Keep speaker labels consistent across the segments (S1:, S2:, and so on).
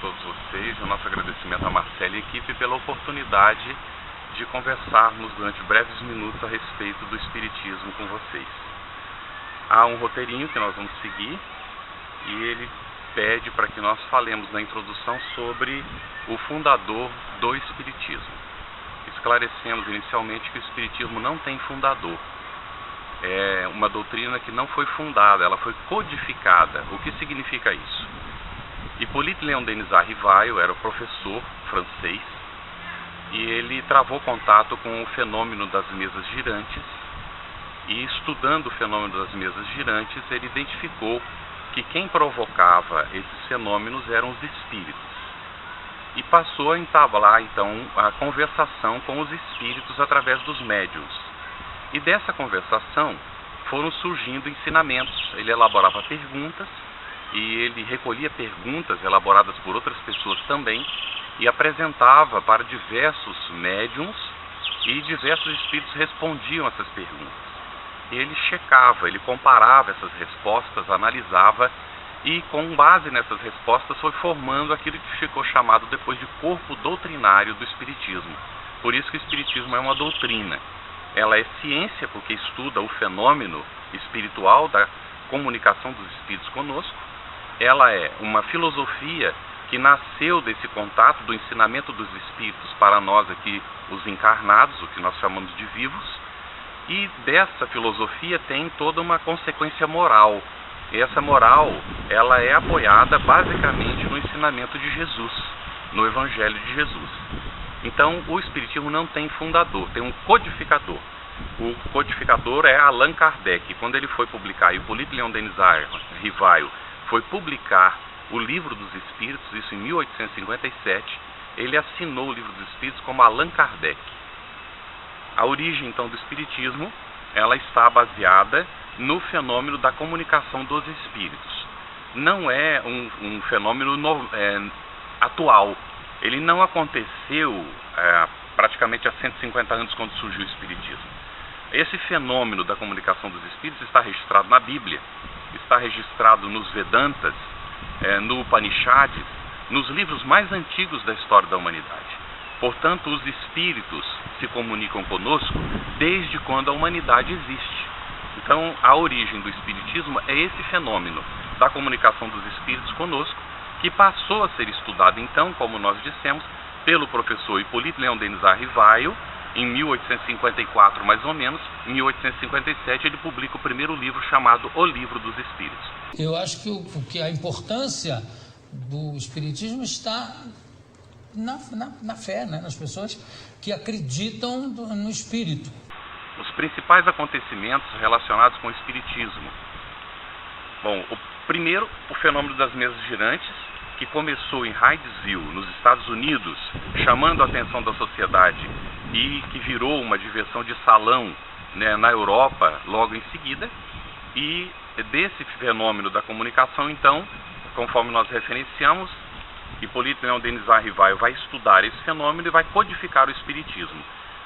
S1: todos vocês, o nosso agradecimento à Marcela e equipe pela oportunidade de conversarmos durante breves minutos a respeito do Espiritismo com vocês. Há um roteirinho que nós vamos seguir e ele pede para que nós falemos na introdução sobre o fundador do Espiritismo. Esclarecemos inicialmente que o Espiritismo não tem fundador. É uma doutrina que não foi fundada, ela foi codificada. O que significa isso? Hippolyte Léon Denis Rivail era o professor francês e ele travou contato com o fenômeno das mesas girantes e, estudando o fenômeno das mesas girantes, ele identificou que quem provocava esses fenômenos eram os espíritos e passou a entablar então a conversação com os espíritos através dos médiuns. E dessa conversação foram surgindo ensinamentos. Ele elaborava perguntas e ele recolhia perguntas elaboradas por outras pessoas também e apresentava para diversos médiuns e diversos espíritos respondiam essas perguntas. E ele checava, ele comparava essas respostas, analisava e com base nessas respostas foi formando aquilo que ficou chamado depois de corpo doutrinário do Espiritismo. Por isso que o Espiritismo é uma doutrina. Ela é ciência porque estuda o fenômeno espiritual da comunicação dos espíritos conosco. Ela é uma filosofia que nasceu desse contato, do ensinamento dos espíritos para nós aqui, os encarnados, o que nós chamamos de vivos. E dessa filosofia tem toda uma consequência moral. E essa moral, ela é apoiada basicamente no ensinamento de Jesus, no Evangelho de Jesus. Então, o Espiritismo não tem fundador, tem um codificador. O codificador é Allan Kardec. Quando ele foi publicar, Hippolyte Léon Denis Rivail foi publicar o Livro dos Espíritos, isso em 1857, ele assinou o Livro dos Espíritos como Allan Kardec. A origem, então, do Espiritismo, ela está baseada no fenômeno da comunicação dos espíritos. Não é um fenômeno atual. Ele não aconteceu praticamente há 150 anos quando surgiu o Espiritismo. Esse fenômeno da comunicação dos espíritos está registrado na Bíblia, está registrado nos Vedantas, no Upanishads, nos livros mais antigos da história da humanidade. Portanto, os espíritos se comunicam conosco desde quando a humanidade existe. Então, a origem do Espiritismo é esse fenômeno da comunicação dos espíritos conosco, que passou a ser estudado, então, como nós dissemos, pelo professor Hippolyte Léon Denis Rivail, em 1854, mais ou menos. Em 1857, ele publica o primeiro livro chamado O Livro dos Espíritos.
S2: Eu acho que a importância do Espiritismo está na fé, né? Nas pessoas que acreditam no Espírito.
S1: Os principais acontecimentos relacionados com o Espiritismo. Bom, primeiro, o fenômeno das mesas girantes, que começou em Hydesville, nos Estados Unidos, chamando a atenção da sociedade e que virou uma diversão de salão, né, na Europa logo em seguida. E desse fenômeno da comunicação, então, conforme nós referenciamos, Hippolyte Léon Denis Rivail vai estudar esse fenômeno e vai codificar o Espiritismo.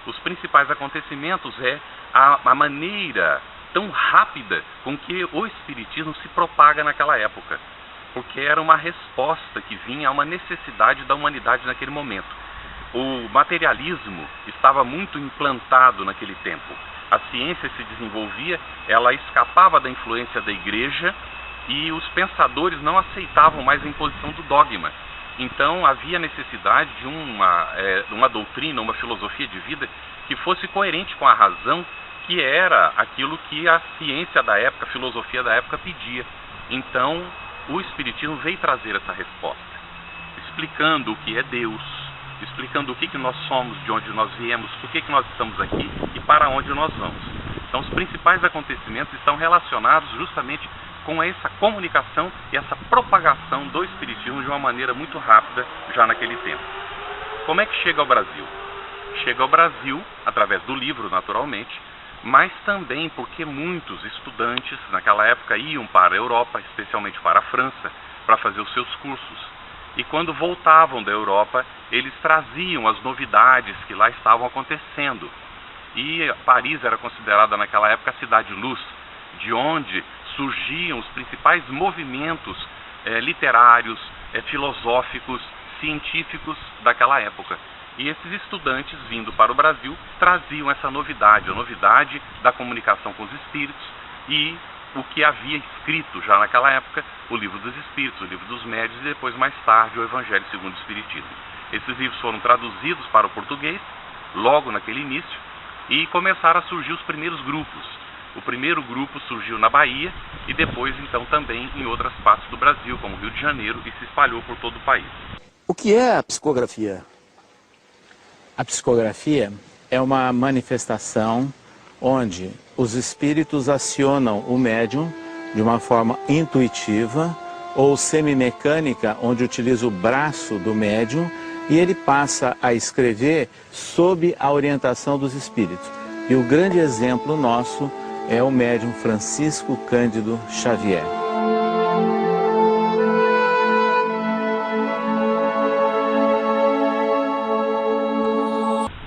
S1: Os principais acontecimentos é a maneira tão rápida com que o Espiritismo se propaga naquela época, porque era uma resposta que vinha a uma necessidade da humanidade naquele momento. O materialismo estava muito implantado naquele tempo. A ciência se desenvolvia, ela escapava da influência da igreja e os pensadores não aceitavam mais a imposição do dogma. Então havia necessidade de uma doutrina, uma filosofia de vida que fosse coerente com a razão, que era aquilo que a ciência da época, a filosofia da época pedia. Então o Espiritismo veio trazer essa resposta, explicando o que é Deus, explicando o que nós somos, de onde nós viemos, por que nós estamos aqui e para onde nós vamos. Então os principais acontecimentos estão relacionados justamente com essa comunicação e essa propagação do Espiritismo de uma maneira muito rápida já naquele tempo. Como é que chega ao Brasil? Chega ao Brasil através do livro, naturalmente, mas também porque muitos estudantes naquela época iam para a Europa, especialmente para a França, para fazer os seus cursos. E quando voltavam da Europa, eles traziam as novidades que lá estavam acontecendo. E Paris era considerada naquela época a cidade-luz, de onde surgiam os principais movimentos literários, filosóficos, científicos daquela época. E esses estudantes, vindo para o Brasil, traziam essa novidade, a novidade da comunicação com os espíritos e o que havia escrito já naquela época, o Livro dos Espíritos, o Livro dos Médiuns e depois, mais tarde, o Evangelho segundo o Espiritismo. Esses livros foram traduzidos para o português, logo naquele início, e começaram a surgir os primeiros grupos. O primeiro grupo surgiu na Bahia e depois, então, também em outras partes do Brasil, como Rio de Janeiro, e se espalhou por todo o país.
S3: O que é a psicografia? A psicografia é uma manifestação onde os espíritos acionam o médium de uma forma intuitiva ou semimecânica, onde utiliza o braço do médium e ele passa a escrever sob a orientação dos espíritos. E o grande exemplo nosso é o médium Francisco Cândido Xavier.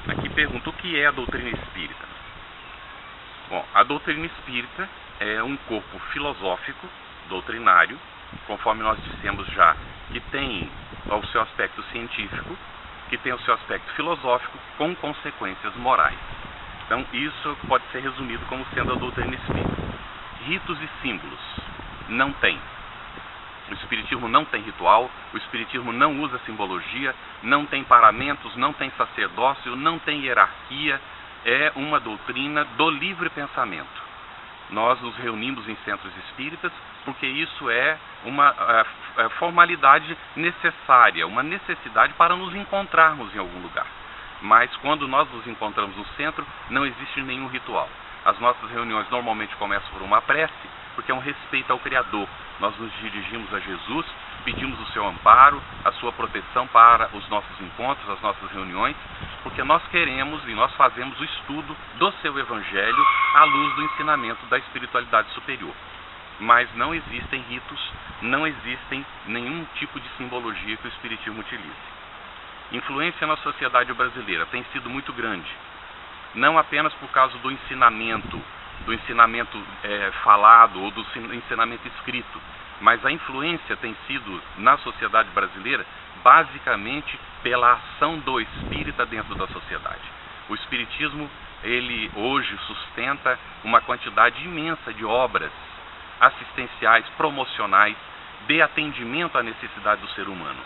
S1: Aqui pergunta o que é a doutrina espírita. Bom, a doutrina espírita é um corpo filosófico, doutrinário, conforme nós dissemos já, que tem o seu aspecto científico, que tem o seu aspecto filosófico, com consequências morais. Então, isso pode ser resumido como sendo a doutrina espírita. Ritos e símbolos não tem. O espiritismo não tem ritual, o espiritismo não usa simbologia, não tem paramentos, não tem sacerdócio, não tem hierarquia. É uma doutrina do livre pensamento. Nós nos reunimos em centros espíritas porque isso é uma formalidade necessária, uma necessidade para nos encontrarmos em algum lugar. Mas quando nós nos encontramos no centro, não existe nenhum ritual. As nossas reuniões normalmente começam por uma prece, porque é um respeito ao Criador. Nós nos dirigimos a Jesus, pedimos o seu amparo, a sua proteção para os nossos encontros, as nossas reuniões, porque nós queremos e nós fazemos o estudo do seu Evangelho à luz do ensinamento da espiritualidade superior. Mas não existem ritos, não existem nenhum tipo de simbologia que o Espiritismo utilize. Influência na sociedade brasileira tem sido muito grande, não apenas por causa do ensinamento falado ou do ensinamento escrito, mas a influência tem sido na sociedade brasileira basicamente pela ação do espírita dentro da sociedade. O espiritismo, ele hoje sustenta uma quantidade imensa de obras assistenciais, promocionais, de atendimento à necessidade do ser humano.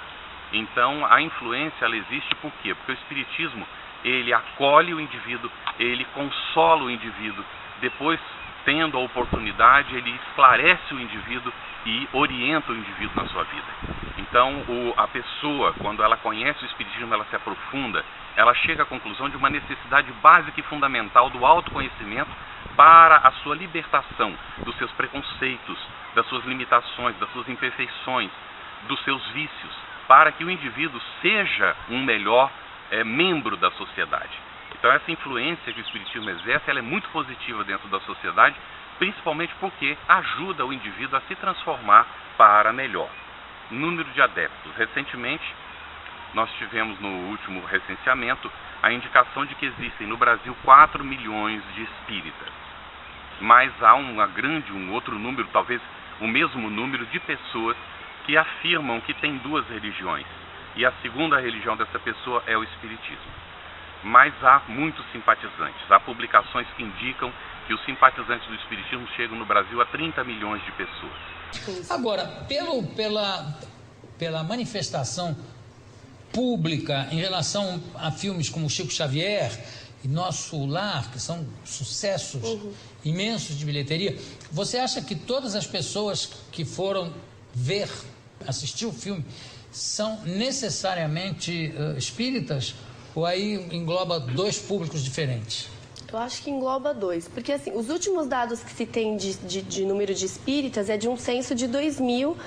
S1: Então, a influência, ela existe por quê? Porque o espiritismo, ele acolhe o indivíduo, ele consola o indivíduo, depois, tendo a oportunidade, ele esclarece o indivíduo e orienta o indivíduo na sua vida. Então, a pessoa, quando ela conhece o espiritismo, ela se aprofunda, ela chega à conclusão de uma necessidade básica e fundamental do autoconhecimento para a sua libertação dos seus preconceitos, das suas limitações, das suas imperfeições, dos seus vícios, para que o indivíduo seja um melhor membro da sociedade. Então, essa influência que o espiritismo exerce, ela é muito positiva dentro da sociedade, principalmente porque ajuda o indivíduo a se transformar para melhor. Número de adeptos. Recentemente, nós tivemos no último recenseamento a indicação de que existem no Brasil 4 milhões de espíritas. Mas há um outro número, talvez o mesmo número de pessoas que afirmam que tem duas religiões. E a segunda religião dessa pessoa é o espiritismo. Mas há muitos simpatizantes. Há publicações que indicam que os simpatizantes do espiritismo chegam no Brasil a 30 milhões de pessoas.
S2: Agora, pela manifestação pública em relação a filmes como Chico Xavier e Nosso Lar, que são sucessos imensos de bilheteria, você acha que todas as pessoas que foram assistir o filme, são necessariamente espíritas? Ou aí engloba dois públicos diferentes?
S4: Eu acho que engloba dois, porque assim, os últimos dados que se tem de número de espíritas é de um censo de 2000,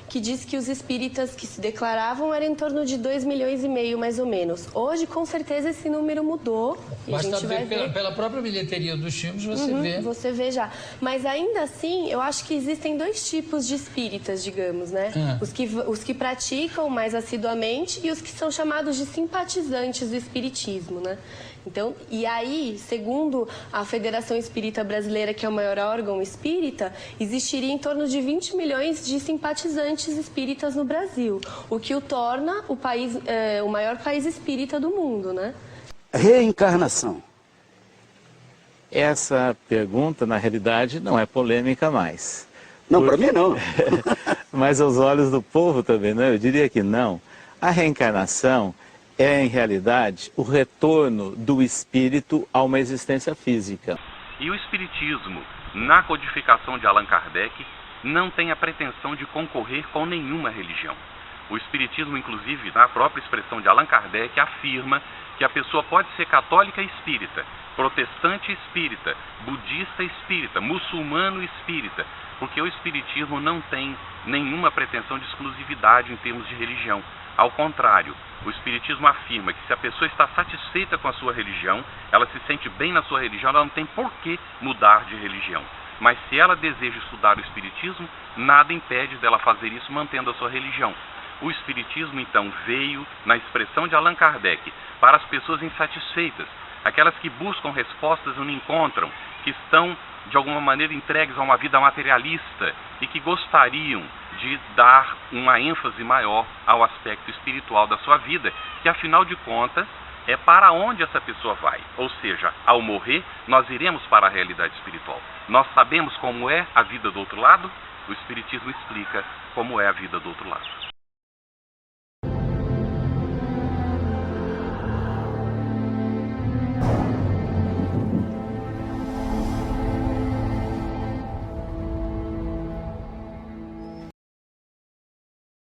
S4: que diz que os espíritas que se declaravam eram em torno de 2,5 milhões, mais ou menos. Hoje, com certeza, esse número mudou.
S2: Basta ver pela própria bilheteria dos filmes, você vê.
S4: Você vê já. Mas ainda assim, eu acho que existem dois tipos de espíritas, digamos, né? Os que praticam mais assiduamente e os que são chamados de simpatizantes do espiritismo, né? Então, e aí, segundo a Federação Espírita Brasileira, que é o maior órgão espírita, existiria em torno de 20 milhões de simpatizantes espíritas no Brasil, o que o torna o maior país espírita do mundo, né?
S5: Reencarnação.
S3: Essa pergunta, na realidade, não é polêmica mais.
S5: Não, para mim não.
S3: Mas aos olhos do povo também, né? Eu diria que não. A reencarnação é, em realidade, o retorno do espírito a uma existência física.
S1: E o Espiritismo, na codificação de Allan Kardec, não tem a pretensão de concorrer com nenhuma religião. O Espiritismo, inclusive, na própria expressão de Allan Kardec, afirma que a pessoa pode ser católica espírita, protestante espírita, budista espírita, muçulmano espírita, porque o Espiritismo não tem nenhuma pretensão de exclusividade em termos de religião. Ao contrário, o Espiritismo afirma que se a pessoa está satisfeita com a sua religião, ela se sente bem na sua religião, ela não tem por que mudar de religião. Mas se ela deseja estudar o Espiritismo, nada impede dela fazer isso mantendo a sua religião. O Espiritismo, então, veio, na expressão de Allan Kardec, para as pessoas insatisfeitas, aquelas que buscam respostas e não encontram, que estão, de alguma maneira, entregues a uma vida materialista e que gostariam de dar uma ênfase maior ao aspecto espiritual da sua vida, que, afinal de contas, é para onde essa pessoa vai. Ou seja, ao morrer, nós iremos para a realidade espiritual. Nós sabemos como é a vida do outro lado? O Espiritismo explica como é a vida do outro lado.